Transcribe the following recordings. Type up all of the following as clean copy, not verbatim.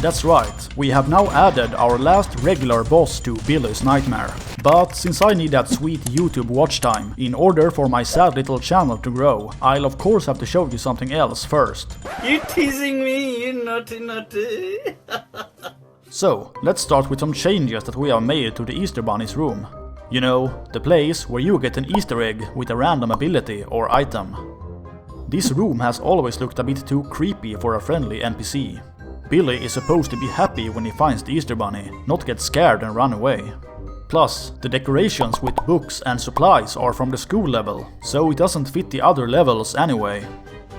That's right, we have now added our last regular boss to Billy's Nightmare. But since I need that sweet YouTube watch time in order for my sad little channel to grow, I'll of course have to show you something else first. You're teasing me, you naughty. So, let's start with some changes that we have made to the Easter Bunny's room. You know, the place where you get an Easter egg with a random ability or item. This room has always looked a bit too creepy for a friendly NPC. Billy is supposed to be happy when he finds the Easter Bunny, not get scared and run away. Plus, the decorations with books and supplies are from the school level, so it doesn't fit the other levels anyway.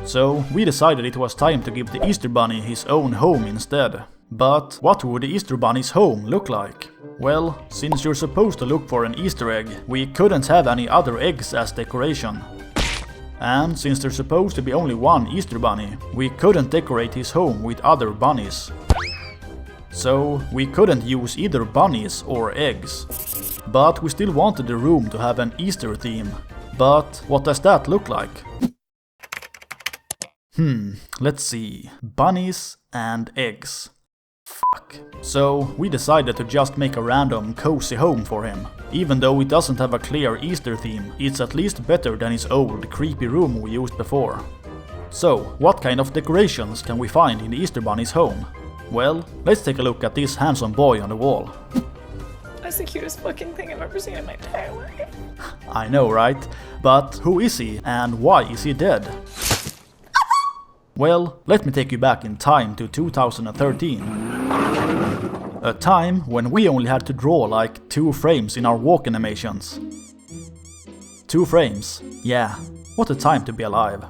So, we decided it was time to give the Easter Bunny his own home instead. But what would the Easter Bunny's home look like? Well, since you're supposed to look for an Easter egg, we couldn't have any other eggs as decoration. And since there's supposed to be only one Easter Bunny, we couldn't decorate his home with other bunnies. So we couldn't use either bunnies or eggs. But we still wanted the room to have an Easter theme. But what does that look like? Let's see. Bunnies and eggs. Fuck. So we decided to just make a random cozy home for him. Even though it doesn't have a clear Easter theme, it's at least better than his old creepy room we used before. So, what kind of decorations can we find in the Easter Bunny's home? Well, let's take a look at this handsome boy on the wall. That's the cutest fucking thing I've ever seen in my entire life. I know, right? But who is he and why is he dead? Well, let me take you back in time to 2013. A time when we only had to draw like 2 frames in our walk animations. 2 frames, yeah, what a time to be alive.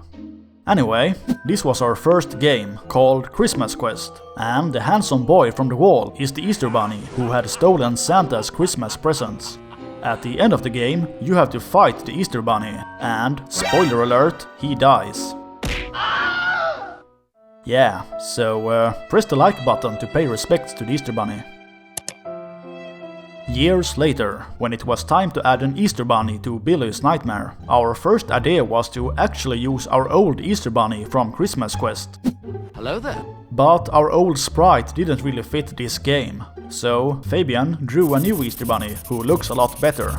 Anyway, this was our first game, called Christmas Quest, and the handsome boy from the wall is the Easter Bunny who had stolen Santa's Christmas presents. At the end of the game, you have to fight the Easter Bunny, and, spoiler alert, he dies. Yeah, so press the like button to pay respects to the Easter Bunny. Years later, when it was time to add an Easter Bunny to Billy's Nightmare, our first idea was to actually use our old Easter Bunny from Christmas Quest. Hello there. But our old sprite didn't really fit this game, so Fabian drew a new Easter Bunny who looks a lot better.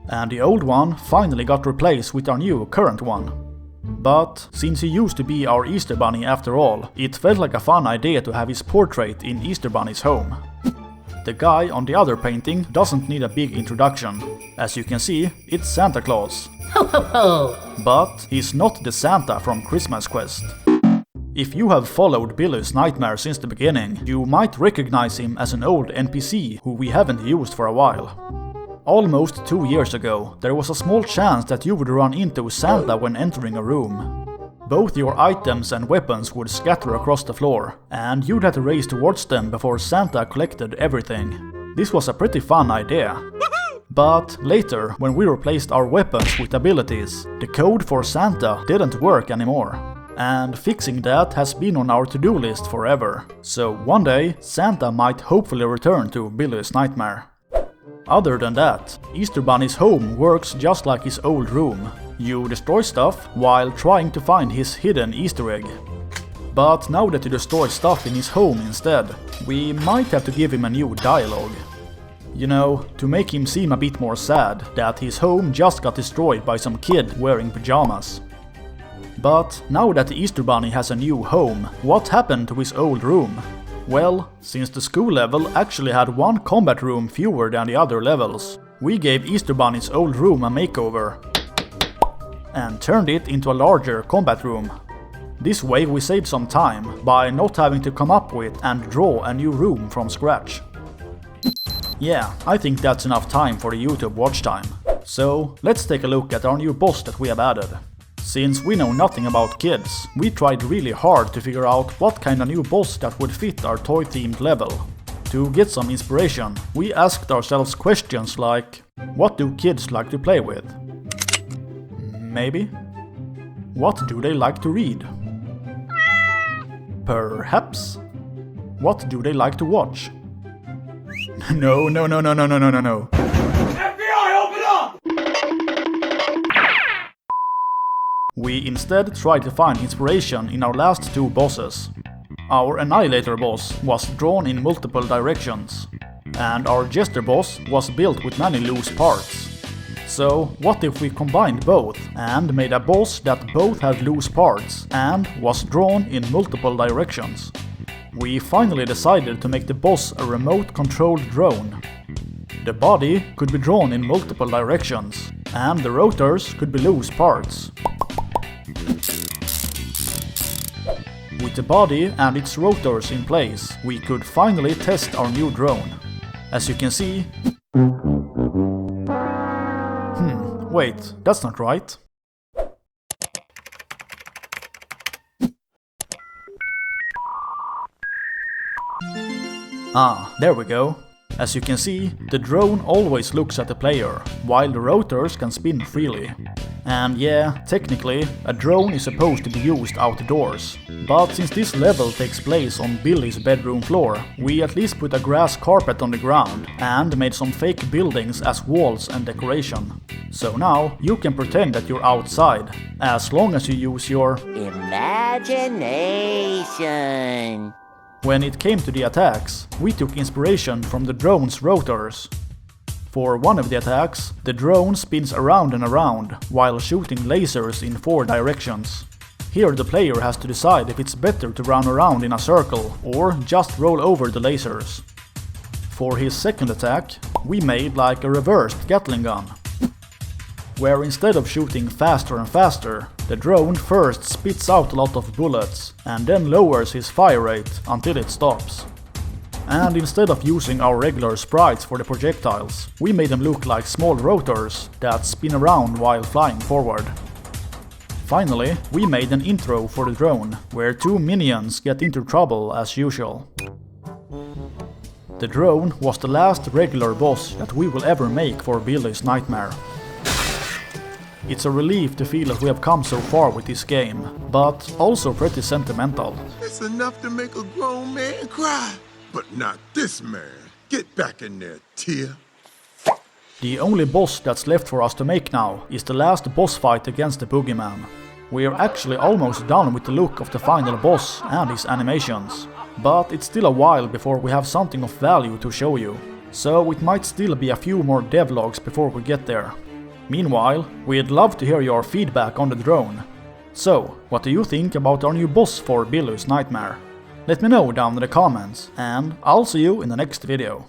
And the old one finally got replaced with our new current one. But since he used to be our Easter Bunny after all, it felt like a fun idea to have his portrait in Easter Bunny's home. The guy on the other painting doesn't need a big introduction. As you can see, it's Santa Claus. Ho ho ho! But he's not the Santa from Christmas Quest. If you have followed Billy's Nightmare since the beginning, you might recognize him as an old NPC who we haven't used for a while. Almost 2 years ago, there was a small chance that you would run into Santa when entering a room. Both your items and weapons would scatter across the floor, and you'd have to race towards them before Santa collected everything. This was a pretty fun idea. But later, when we replaced our weapons with abilities, the code for Santa didn't work anymore. And fixing that has been on our to-do list forever. So one day, Santa might hopefully return to Billy's Nightmare. Other than that, Easter Bunny's home works just like his old room. You destroy stuff while trying to find his hidden Easter egg. But now that you destroy stuff in his home instead, we might have to give him a new dialogue. You know, to make him seem a bit more sad that his home just got destroyed by some kid wearing pyjamas. But now that the Easter Bunny has a new home, what happened to his old room? Well, since the school level actually had 1 combat room fewer than the other levels, we gave Easter Bunny's old room a makeover and turned it into a larger combat room. This way we saved some time by not having to come up with and draw a new room from scratch. Yeah, I think that's enough time for the YouTube watch time. So let's take a look at our new boss that we have added. Since we know nothing about kids, we tried really hard to figure out what kind of new boss that would fit our toy-themed level. To get some inspiration, we asked ourselves questions like, what do kids like to play with? Maybe? What do they like to read? Perhaps? What do they like to watch? No. We instead tried to find inspiration in our last 2 bosses. our Annihilator boss was drawn in multiple directions, and our Jester boss was built with many loose parts. So what if we combined both and made a boss that both had loose parts and was drawn in multiple directions? We finally decided to make the boss a remote-controlled drone. The body could be drawn in multiple directions, and the rotors could be loose parts. With the body and its rotors in place, we could finally test our new drone. As you can see... Wait, that's not right. Ah, there we go. As you can see, the drone always looks at the player, while the rotors can spin freely. And yeah, technically, a drone is supposed to be used outdoors. But since this level takes place on Billy's bedroom floor, we at least put a grass carpet on the ground and made some fake buildings as walls and decoration. So now you can pretend that you're outside, as long as you use your imagination. When it came to the attacks, we took inspiration from the drone's rotors. For one of the attacks, the drone spins around and around while shooting lasers in 4 directions. Here the player has to decide if it's better to run around in a circle or just roll over the lasers. For his second attack, we made like a reversed Gatling gun, where instead of shooting faster and faster, the drone first spits out a lot of bullets and then lowers his fire rate until it stops. And instead of using our regular sprites for the projectiles, we made them look like small rotors that spin around while flying forward. Finally, we made an intro for the drone, where 2 minions get into trouble as usual. The drone was the last regular boss that we will ever make for Billy's Nightmare. It's a relief to feel that we have come so far with this game, but also pretty sentimental. It's enough to make a grown man cry. But not this man. Get back in there, Tia. The only boss that's left for us to make now is the last boss fight against the Boogeyman. We are actually almost done with the look of the final boss and his animations, but it's still a while before we have something of value to show you, so it might still be a few more devlogs before we get there. Meanwhile, we'd love to hear your feedback on the drone. So, what do you think about our new boss for Billy's Nightmare? Let me know down in the comments, and I'll see you in the next video.